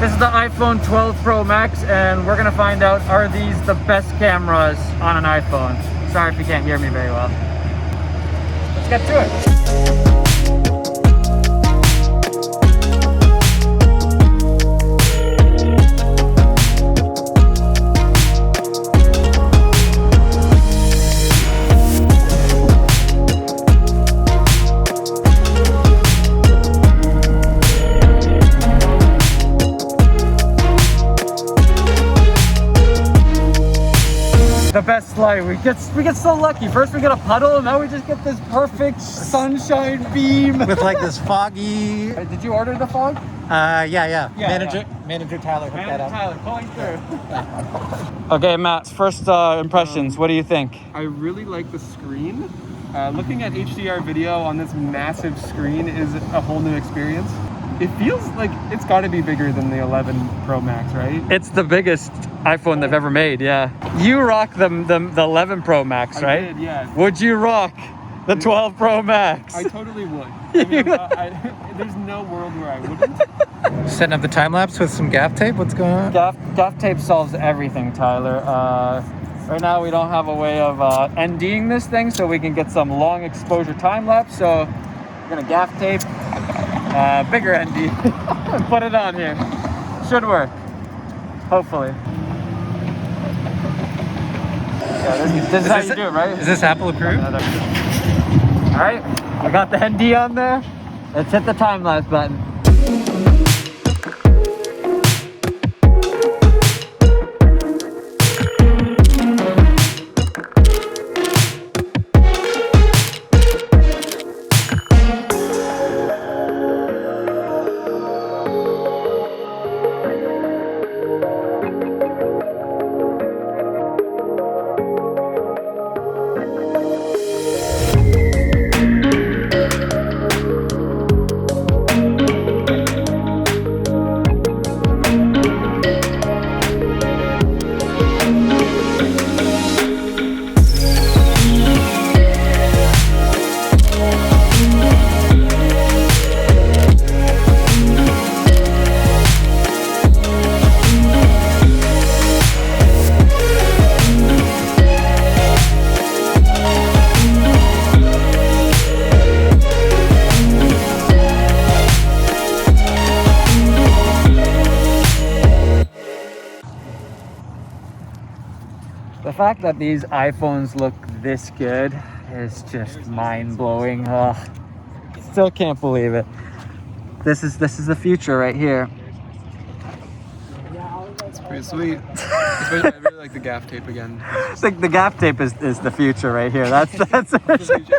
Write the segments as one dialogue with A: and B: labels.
A: This is the iPhone 12 Pro Max, and we're gonna find out, are these the best cameras on an iPhone? Sorry if you can't hear me very well. Let's get to it. The best light. We get so lucky. First we get a puddle, and now we just get this perfect sunshine beam
B: with like this foggy.
A: Did you order the fog?
B: Yeah. Manager Tyler hooked that up.
A: Tyler pulling through. Okay, Matt. First impressions. What do you think?
C: I really like the screen. Looking at HDR video on this massive screen is a whole new experience. It feels like it's got to be bigger than the 11 Pro Max, right?
A: It's the biggest iPhone they've ever made, yeah. You rock the 11 Pro Max, right?
C: I did, yeah.
A: Would you rock the 12 Pro Max?
C: I totally would. I mean, there's no world where I wouldn't.
B: Setting up the time lapse with some gaff tape. What's going on?
A: Gaff tape solves everything, Tyler. Right now we don't have a way of NDing this thing, so we can get some long exposure time lapse. So we're gonna gaff tape. Bigger ND. Put it on here. Should work. Hopefully. Yeah, this is how you do it, right?
B: Is this Apple approved?
A: Alright, I got the ND on there. Let's hit the time lapse button. The fact that these iPhones look this good is just mind-blowing. Still can't believe it. This is the future right here.
C: It's pretty sweet. Especially, I really like the gaff tape again.
A: The gaff tape is the future right here. That's it.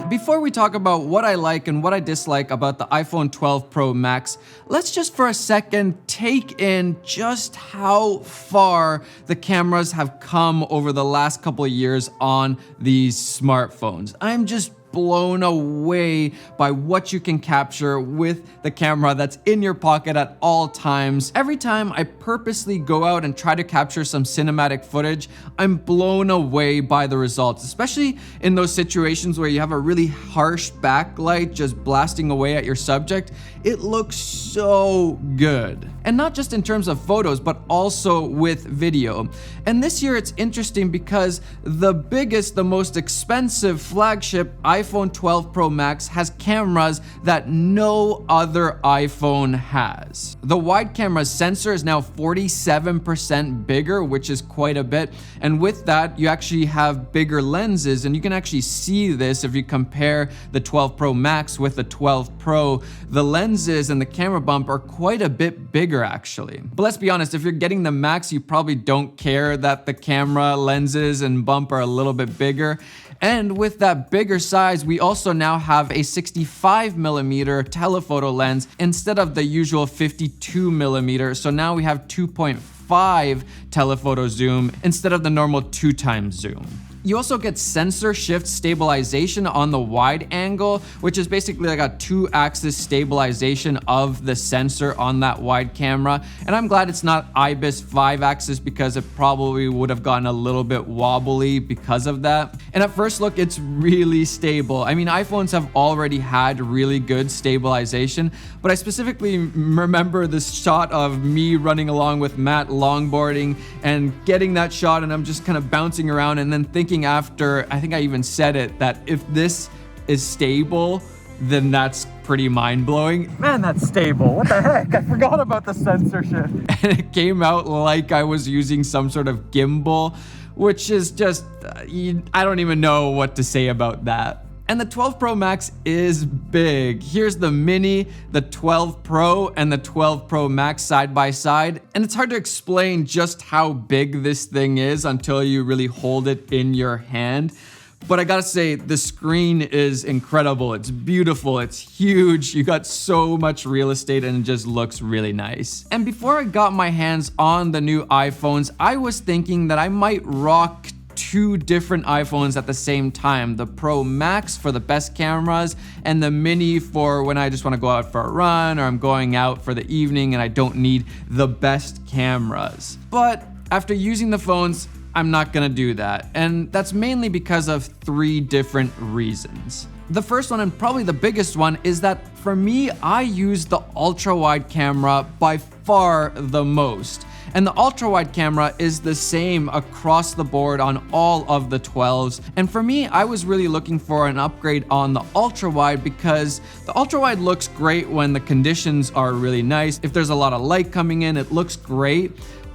D: Before we talk about what I like and what I dislike about the iPhone 12 Pro Max, let's just for a second take in just how far the cameras have come over the last couple of years on these smartphones. I'm just blown away by what you can capture with the camera that's in your pocket at all times. Every time I purposely go out and try to capture some cinematic footage, I'm blown away by the results, especially in those situations where you have a really harsh backlight just blasting away at your subject. It looks so good. And not just in terms of photos, but also with video. And this year it's interesting because the biggest, the most expensive flagship iPhone 12 Pro Max has cameras that no other iPhone has. The wide camera sensor is now 47% bigger, which is quite a bit. And with that, you actually have bigger lenses, and you can actually see this if you compare the 12 Pro Max with the 12 Pro. The lenses and the camera bump are quite a bit bigger actually. But let's be honest, if you're getting the Max, you probably don't care that the camera, lenses, and bump are a little bit bigger. And with that bigger size, we also now have a 65mm telephoto lens instead of the usual 52mm. So now we have 2.5 telephoto zoom instead of the normal 2x zoom. You also get sensor shift stabilization on the wide angle, which is basically like a 2-axis stabilization of the sensor on that wide camera. And I'm glad it's not IBIS 5-axis because it probably would have gotten a little bit wobbly because of that. And at first look, it's really stable. I mean, iPhones have already had really good stabilization, but I specifically remember this shot of me running along with Matt longboarding and getting that shot, and I'm just kind of bouncing around and then thinking after, I think I even said it, that if this is stable, then that's pretty mind-blowing.
A: Man, that's stable. What the heck? I forgot about the sensor shift.
D: And it came out like I was using some sort of gimbal, which is just, I don't even know what to say about that. And the 12 Pro Max is big. Here's the Mini, the 12 Pro, and the 12 Pro Max side by side. And it's hard to explain just how big this thing is until you really hold it in your hand. But I gotta say, the screen is incredible. It's beautiful, it's huge. You got so much real estate and it just looks really nice. And before I got my hands on the new iPhones, I was thinking that I might rock 2 different iPhones at the same time. The Pro Max for the best cameras and the Mini for when I just want to go out for a run or I'm going out for the evening and I don't need the best cameras. But after using the phones, I'm not gonna do that. And that's mainly because of 3 different reasons. The first one, and probably the biggest one, is that for me, I use the ultra-wide camera by far the most. And the ultra-wide camera is the same across the board on all of the 12s. And for me, I was really looking for an upgrade on the ultra-wide because the ultra-wide looks great when the conditions are really nice. If there's a lot of light coming in, it looks great.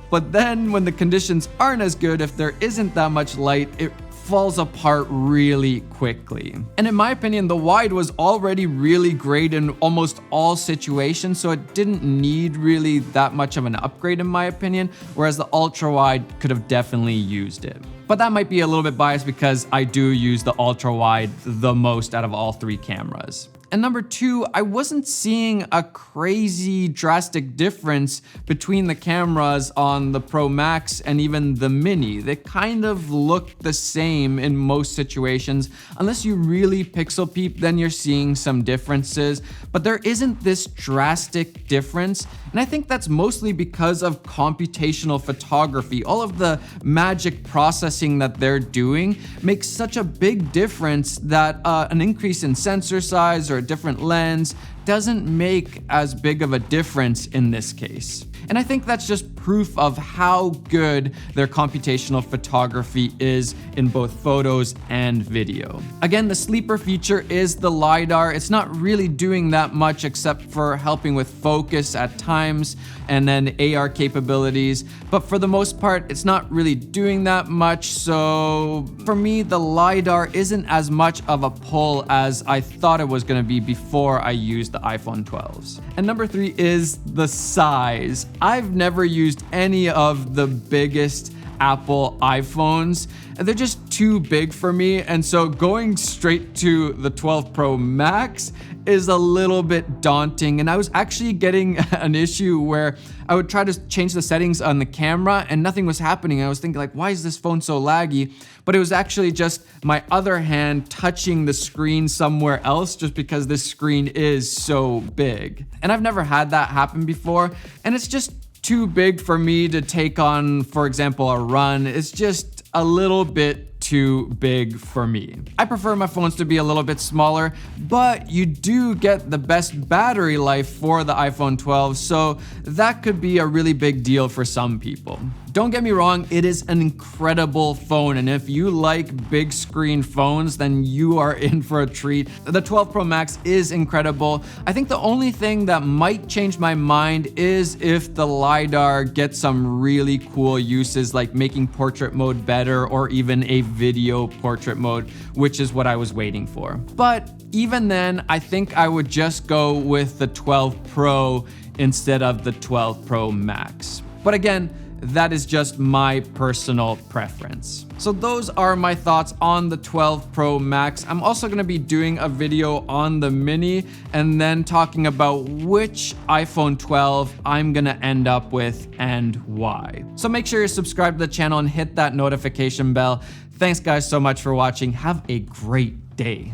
D: But then when the conditions aren't as good, if there isn't that much light, it falls apart really quickly. And in my opinion, the wide was already really great in almost all situations, so it didn't need really that much of an upgrade in my opinion, whereas the ultra wide could have definitely used it. But that might be a little bit biased because I do use the ultra wide the most out of all 3 cameras. And number 2, I wasn't seeing a crazy drastic difference between the cameras on the Pro Max and even the Mini. They kind of look the same in most situations. Unless you really pixel peep, then you're seeing some differences. But there isn't this drastic difference. And I think that's mostly because of computational photography. All of the magic processing that they're doing makes such a big difference that an increase in sensor size or a different lens doesn't make as big of a difference in this case. And I think that's just proof of how good their computational photography is in both photos and video. Again, the sleeper feature is the LiDAR. It's not really doing that much except for helping with focus at times and then AR capabilities. But for the most part, it's not really doing that much. So for me, the LiDAR isn't as much of a pull as I thought it was gonna be before I used the iPhone 12s. And number 3 is the size. I've never used any of the biggest Apple iPhones. They're just too big for me, and so going straight to the 12 Pro Max is a little bit daunting. And I was actually getting an issue where I would try to change the settings on the camera and nothing was happening. I was thinking like, why is this phone so laggy? But it was actually just my other hand touching the screen somewhere else just because this screen is so big. And I've never had that happen before, and it's just too big for me to take on, for example, a run. It's just a little bit too big for me. I prefer my phones to be a little bit smaller, but you do get the best battery life for the iPhone 12, so that could be a really big deal for some people. Don't get me wrong, it is an incredible phone, and if you like big screen phones, then you are in for a treat. The 12 Pro Max is incredible. I think the only thing that might change my mind is if the LiDAR gets some really cool uses like making portrait mode better or even a video portrait mode, which is what I was waiting for. But even then, I think I would just go with the 12 Pro instead of the 12 Pro Max. But again, that is just my personal preference. So those are my thoughts on the 12 Pro Max. I'm also gonna be doing a video on the Mini and then talking about which iPhone 12 I'm gonna end up with and why. So make sure you're subscribed to the channel and hit that notification bell. Thanks guys so much for watching. Have a great day.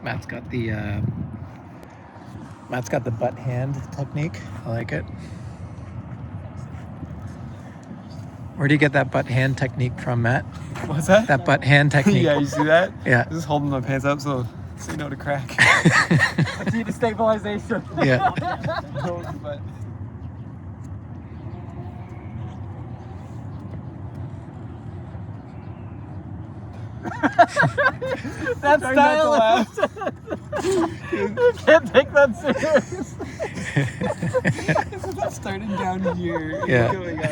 B: Matt's got the butt hand technique. I like it. Where do you get that butt hand technique from, Matt?
C: What's that?
B: That butt hand technique.
C: Yeah, you see that?
B: Yeah.
C: Just holding my pants up so you know to crack.
A: Let's see the stabilization.
B: Yeah.
C: But
A: That's
C: trying not to laugh.
A: You can't take that serious.
C: Starting down here.
B: Yeah.
C: Going up.